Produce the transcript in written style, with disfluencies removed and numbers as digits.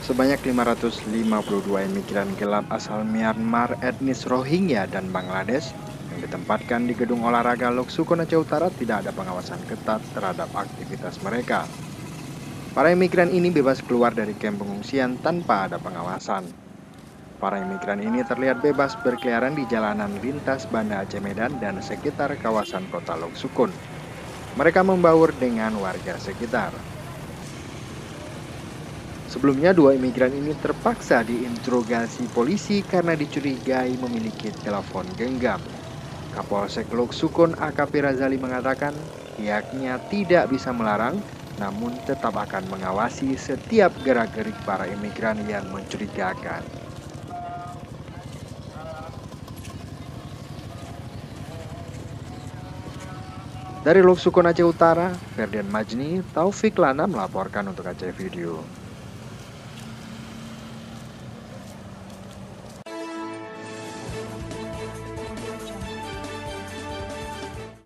Sebanyak 552 imigran gelap asal Myanmar etnis Rohingya dan Bangladesh yang ditempatkan di gedung olahraga Lok Sukhon Aceh Utara tidak ada pengawasan ketat terhadap aktivitas mereka. Para imigran ini bebas keluar dari kamp pengungsian tanpa ada pengawasan. Para imigran ini terlihat bebas berkeliaran di jalanan lintas Banda Aceh Medan dan sekitar kawasan kota Lok Sukhon. Mereka membaur dengan warga sekitar. Sebelumnya, dua imigran ini terpaksa diinterogasi polisi karena dicurigai memiliki telepon genggam. Kapolsek Lok Sukhon AKP Razali mengatakan pihaknya tidak bisa melarang, namun tetap akan mengawasi setiap gerak-gerik para imigran yang mencurigakan. Dari Lok Sukhon Aceh Utara, Ferdian Majni, Taufik Lana melaporkan untuk Aceh Video.